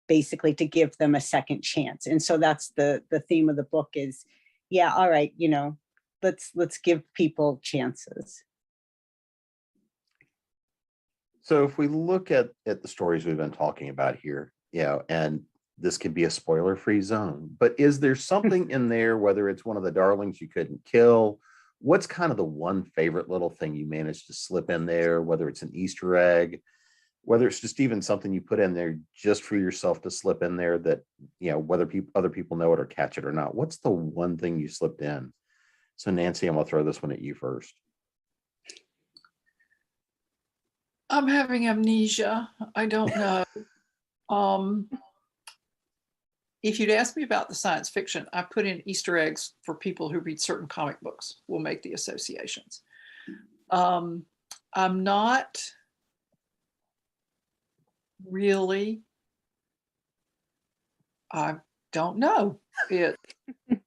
C: basically, to give them a second chance. And so that's the theme of the book is, yeah, all right, you know, let's give people chances.
A: So if we look at the stories we've been talking about here, you know, and this could be a spoiler-free zone, but is there something in there, whether it's one of the darlings you couldn't kill? What's kind of the one favorite little thing you managed to slip in there, whether it's an Easter egg, whether it's just even something you put in there just for yourself to slip in there that, you know, whether other people know it or catch it or not? What's the one thing you slipped in? So Nancy, I'm gonna throw this one at you first.
E: I'm having amnesia. I don't know. If you'd asked me about the science fiction, I put in Easter eggs for people who read certain comic books. We'll make the associations. I'm not really, I don't know it.
A: How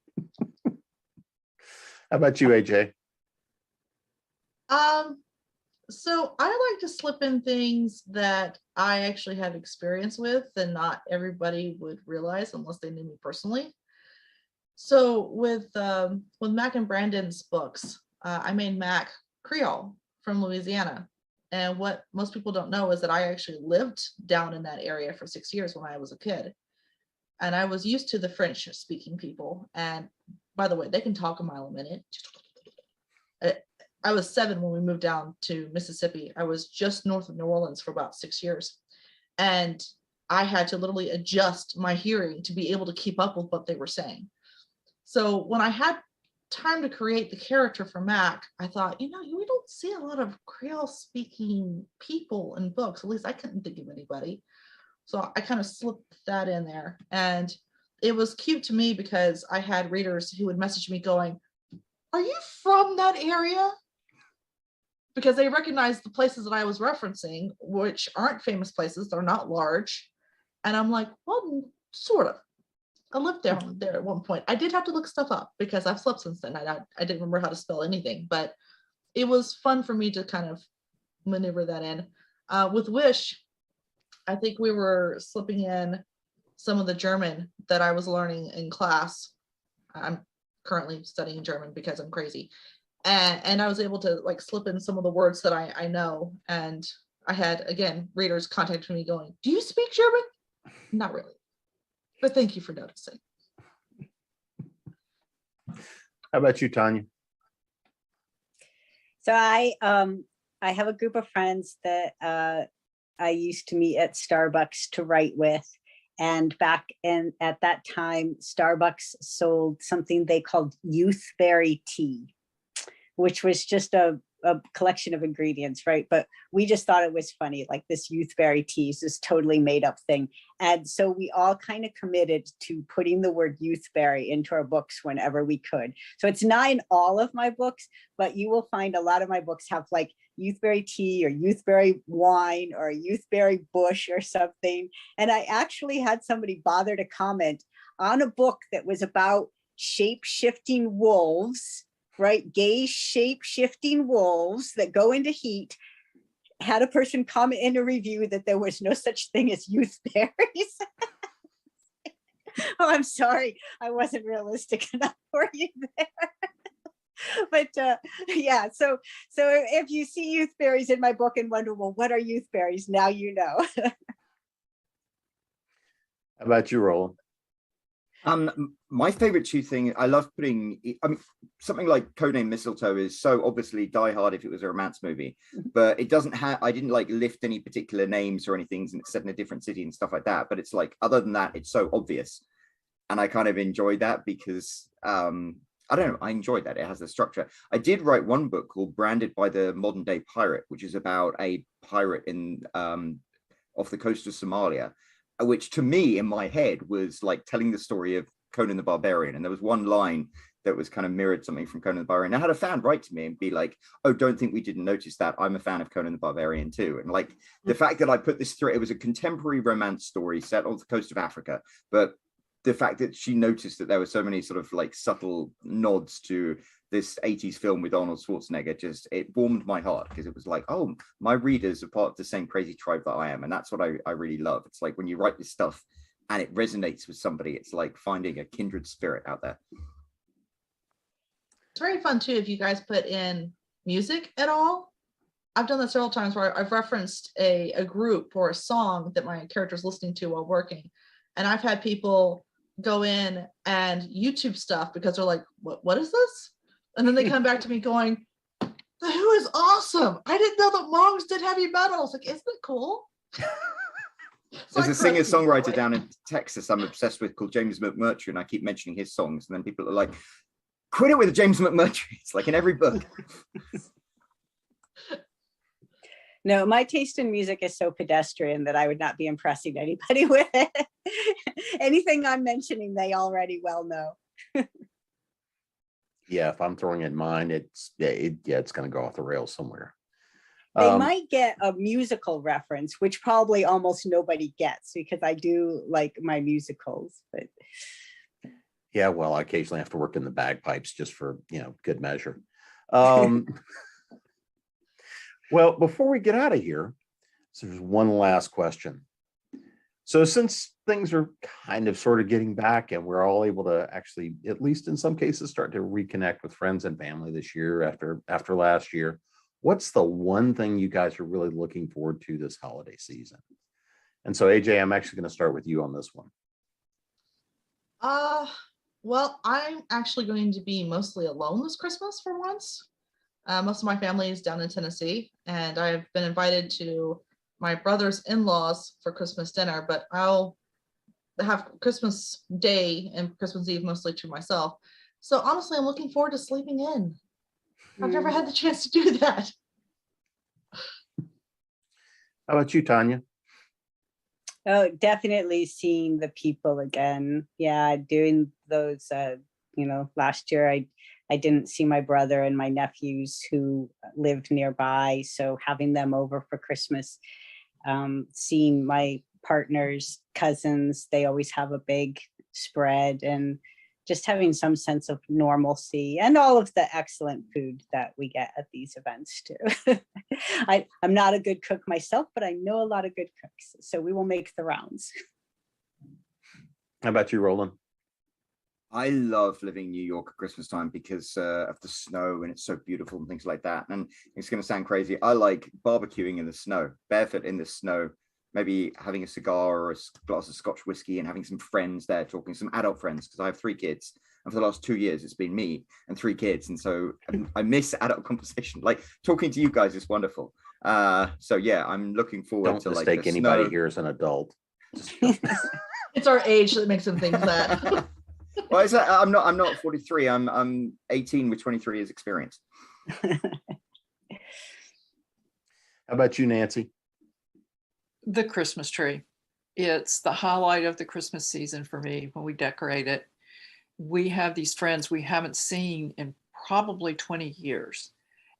A: about you, AJ?
B: So I like to slip in things that I actually have experience with and not everybody would realize unless they knew me personally. So with Mac and Brandon's books, I made Mac Creole from Louisiana. And what most people don't know is that I actually lived down in that area for 6 years when I was a kid. And I was used to the French speaking people. And by the way, they can talk a mile a minute. I was 7 when we moved down to Mississippi. I was just north of New Orleans for about 6 years. And I had to literally adjust my hearing to be able to keep up with what they were saying. So when I had time to create the character for Mac, I thought, you know, we don't see a lot of Creole speaking people in books. At least I couldn't think of anybody. So I kind of slipped that in there. And it was cute to me because I had readers who would message me going, are you from that area? Because they recognized the places that I was referencing, which aren't famous places. They're not large. And I'm like, well, sort of. I lived down there at one point. I did have to look stuff up because I've slept since then. I didn't remember how to spell anything, but it was fun for me to kind of maneuver that in. With Wish, I think we were slipping in some of the German that I was learning in class. I'm currently studying German because I'm crazy. And I was able to like slip in some of the words that I know. And I had, again, readers contacting me going, do you speak German? Not really. But thank you for noticing.
A: How about you, Tanya?
C: So I have a group of friends that I used to meet at Starbucks to write with. And back at that time, Starbucks sold something they called youthberry tea, which was just a collection of ingredients, right? But we just thought it was funny, like this youthberry tea is this totally made up thing. And so we all kind of committed to putting the word youthberry into our books whenever we could. So it's not in all of my books, but you will find a lot of my books have like youthberry tea or youthberry wine or a youthberry bush or something. And I actually had somebody bother to comment on a book that was about shape-shifting wolves, right? Gay shape-shifting wolves that go into heat. Had a person comment in a review that there was no such thing as youthberries. Oh, I'm sorry. I wasn't realistic enough for you there. But yeah, so if you see youthberries in my book and wonder, well, what are youthberries? Now you know.
A: How about you, Roland?
D: My favorite two thing, I love putting, I mean, something like Codename Mistletoe is so obviously Die Hard if it was a romance movie, but it doesn't have, I didn't like lift any particular names or anything, and it's set in a different city and stuff like that. But it's like, other than that, it's so obvious. And I kind of enjoyed that because, I don't know, I enjoyed that. It has the structure. I did write one book called Branded by the Modern Day Pirate, which is about a pirate in off the coast of Somalia, which to me in my head was like telling the story of Conan the Barbarian. And there was one line that was kind of mirrored something from Conan the Barbarian. I had a fan write to me and be like, oh, don't think we didn't notice that. I'm a fan of Conan the Barbarian too. And like the fact that I put this through, it was a contemporary romance story set on the coast of Africa. But the fact that she noticed that there were so many sort of like subtle nods to this 80s film with Arnold Schwarzenegger, just it warmed my heart, because it was like, oh, my readers are part of the same crazy tribe that I am. And that's what I really love. It's like when you write this stuff and it resonates with somebody, it's like finding a kindred spirit out there.
B: It's very fun too if you guys put in music at all. I've done that several times where I've referenced a group or a song that my character's listening to while working. And I've had people go in and YouTube stuff because they're like, what is this? And then they come back to me going, The Who is awesome. I didn't know that Monks did heavy metal. I was like, isn't it cool? So
D: There's a singer-songwriter down in Texas I'm obsessed with called James McMurtry, and I keep mentioning his songs, and then people are like, quit it with James McMurtry. It's like in every book.
C: No, my taste in music is so pedestrian that I would not be impressing anybody with it. Anything I'm mentioning, they already well know.
A: Yeah, if I'm throwing in mine, it's going to go off the rails somewhere.
C: They might get a musical reference, which probably almost nobody gets, because I do like my musicals. But
A: yeah, well, I occasionally have to work in the bagpipes just for, good measure. Well, before we get out of here, so there's one last question. So since things are kind of sort of getting back and we're all able to actually, at least in some cases, start to reconnect with friends and family this year after last year, what's the one thing you guys are really looking forward to this holiday season? And so AJ, I'm actually going to start with you on this one.
B: Well, I'm actually going to be mostly alone this Christmas for once. Most of my family is down in Tennessee, and I've been invited to my brother's in-laws for Christmas dinner, but I'll have Christmas Day and Christmas Eve mostly to myself. So honestly, I'm looking forward to sleeping in. I've never had the chance to do that.
A: How about you, Tanya?
C: oh, definitely seeing the people again. Yeah, doing those. Last year I I didn't see my brother and my nephews who lived nearby. So having them over for Christmas, seeing my partner's cousins, they always have a big spread, and just having some sense of normalcy and all of the excellent food that we get at these events too. I'm not a good cook myself, but I know a lot of good cooks, so we will make the rounds.
A: How about you, Roland?
D: I love living in New York at Christmas time because of the snow, and it's so beautiful and things like that. And it's going to sound crazy. I like barbecuing in the snow, barefoot in the snow, maybe having a cigar or a glass of Scotch whiskey and having some friends there talking, some adult friends, because I have 3 kids. And for the last 2 years, it's been me and 3 kids. And so I miss adult conversation. Like talking to you guys is wonderful. So yeah, I'm looking forward
A: Don't
D: to
A: mistake
D: like the
A: anybody
D: snow.
A: here as an adult.
B: It's our age that makes him think that.
D: Well, I'm not 43. I'm 18 with 23 years experience.
A: How about you, Nancy?
E: The Christmas tree. It's the highlight of the Christmas season for me when we decorate it. We have these friends we haven't seen in probably 20 years.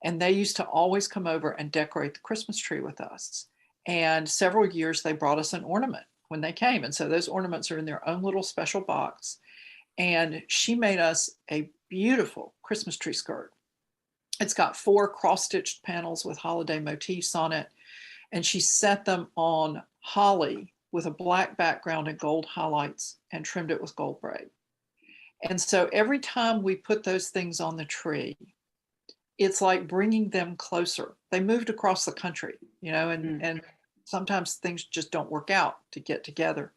E: And they used to always come over and decorate the Christmas tree with us. And several years they brought us an ornament when they came. And so those ornaments are in their own little special box. And she made us a beautiful Christmas tree skirt. It's got 4 cross-stitched panels with holiday motifs on it. And she set them on holly with a black background and gold highlights and trimmed it with gold braid. And so every time we put those things on the tree, it's like bringing them closer. They moved across the country, and sometimes things just don't work out to get together.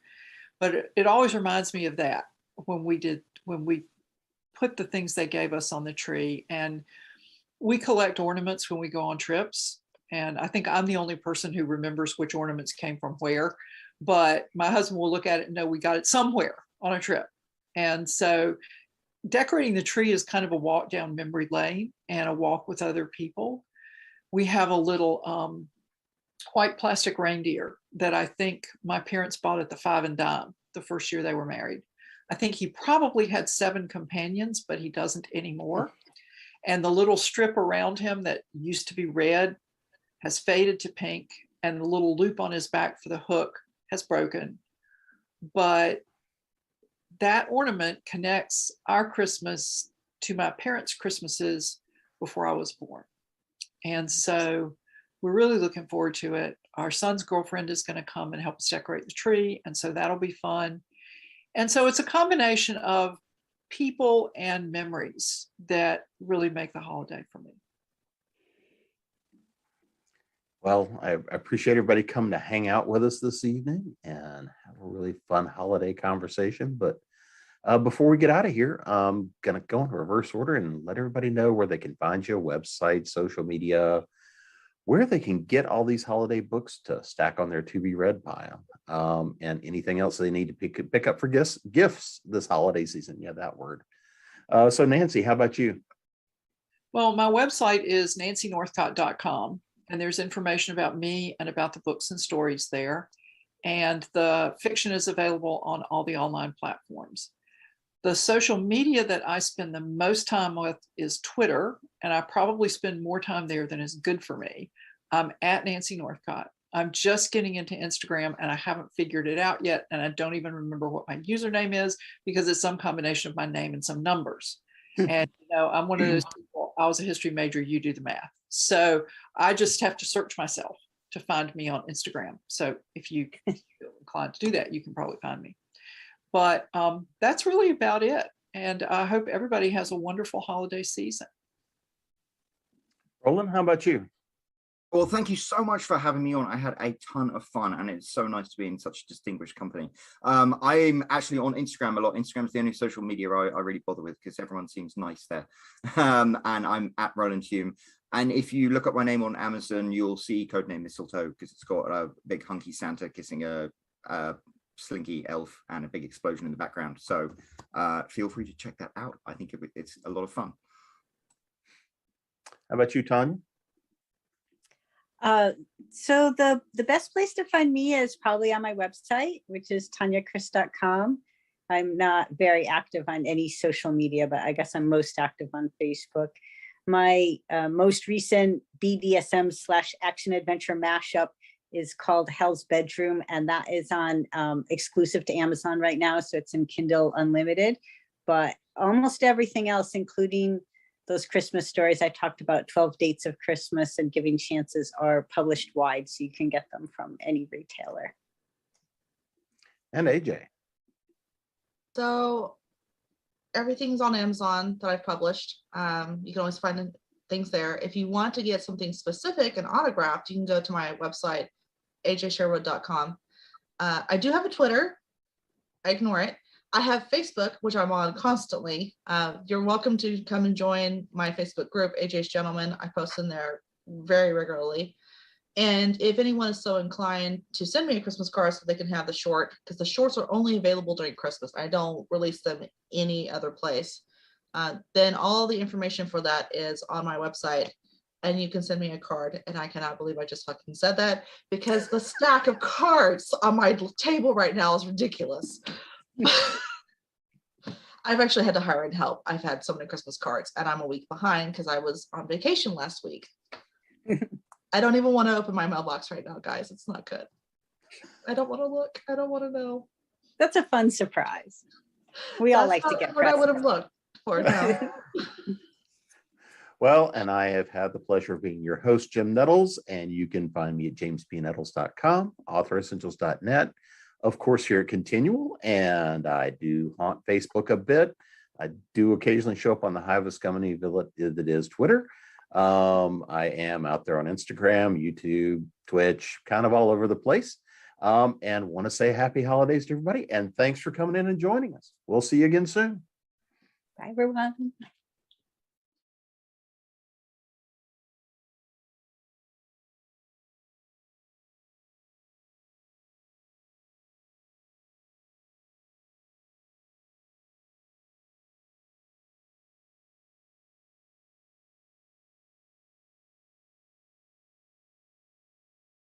E: But it always reminds me of that when we put the things they gave us on the tree. And we collect ornaments when we go on trips. And I think I'm the only person who remembers which ornaments came from where, but my husband will look at it and know we got it somewhere on a trip. And so decorating the tree is kind of a walk down memory lane and a walk with other people. We have a little white plastic reindeer that I think my parents bought at the 5 and Dime the first year they were married. I think he probably had 7 companions, but he doesn't anymore. And the little strip around him that used to be red has faded to pink, and the little loop on his back for the hook has broken. But that ornament connects our Christmas to my parents' Christmases before I was born. And so we're really looking forward to it. Our son's girlfriend is going to come and help us decorate the tree. And so that'll be fun. And so it's a combination of people and memories that really make the holiday for me.
A: Well, I appreciate everybody coming to hang out with us this evening and have a really fun holiday conversation. But before we get out of here, I'm going to go in reverse order and let everybody know where they can find you, website, social media, where they can get all these holiday books to stack on their to-be-read pile, and anything else they need to pick up for gifts this holiday season. Yeah, that word. So Nancy, how about you?
E: Well, my website is nancynorthcott.com, and there's information about me and about the books and stories there. And the fiction is available on all the online platforms. The social media that I spend the most time with is Twitter, and I probably spend more time there than is good for me. I'm at Nancy Northcott. I'm just getting into Instagram, and I haven't figured it out yet, and I don't even remember what my username is because it's some combination of my name and some numbers. And I'm one of those people. I was a history major. You do the math. So I just have to search myself to find me on Instagram. So if you feel inclined to do that, you can probably find me. But that's really about it. And I hope everybody has a wonderful holiday season.
A: Roland, how about you?
D: Well, thank you so much for having me on. I had a ton of fun, and it's so nice to be in such distinguished company. I'm actually on Instagram a lot. Instagram's the only social media I really bother with because everyone seems nice there. And I'm at Roland Hulme. And if you look up my name on Amazon, you'll see Codename Mistletoe because it's got a big hunky Santa kissing a slinky elf and a big explosion in the background. So feel free to check that out. I think it's a lot of fun.
A: How about you, Tanya?
C: So the best place to find me is probably on my website, which is tanyachris.com. I'm not very active on any social media, but I guess I'm most active on Facebook. My most recent BDSM / action adventure mashup is called Hell's Bedroom, and that is on exclusive to Amazon right now. So it's in Kindle Unlimited, but almost everything else, including those Christmas stories I talked about, 12 Dates of Christmas and Giving Chances, are published wide. So you can get them from any retailer.
A: And AJ.
B: So everything's on Amazon that I've published. You can always find things there. If you want to get something specific and autographed, you can go to my website, ajsherwood.com. I do have a Twitter. I ignore it. I have Facebook, which I'm on constantly. You're welcome to come and join my Facebook group, AJ's Gentlemen. I post in there very regularly. And if anyone is so inclined to send me a Christmas card so they can have the short, because the shorts are only available during Christmas. I don't release them any other place. Then all the information for that is on my website, and you can send me a card. And I cannot believe I just fucking said that, because the stack of cards on my table right now is ridiculous. I've actually had to hire in help. I've had so many Christmas cards, and I'm a week behind because I was on vacation last week. I don't even want to open my mailbox right now, guys. It's not good. I don't want to look. I don't want to know.
C: That's a fun surprise. We all like to get
B: what I would have looked for now.
A: Well, and I have had the pleasure of being your host, Jim Nettles, and you can find me at jamespnettles.com, authoressentials.net, of course, here at ConTinual, and I do haunt Facebook a bit. I do occasionally show up on the Hive of Scummy that is Twitter. I am out there on Instagram, YouTube, Twitch, kind of all over the place. And want to say happy holidays to everybody. And thanks for coming in and joining us. We'll see you again soon.
C: Bye, everyone.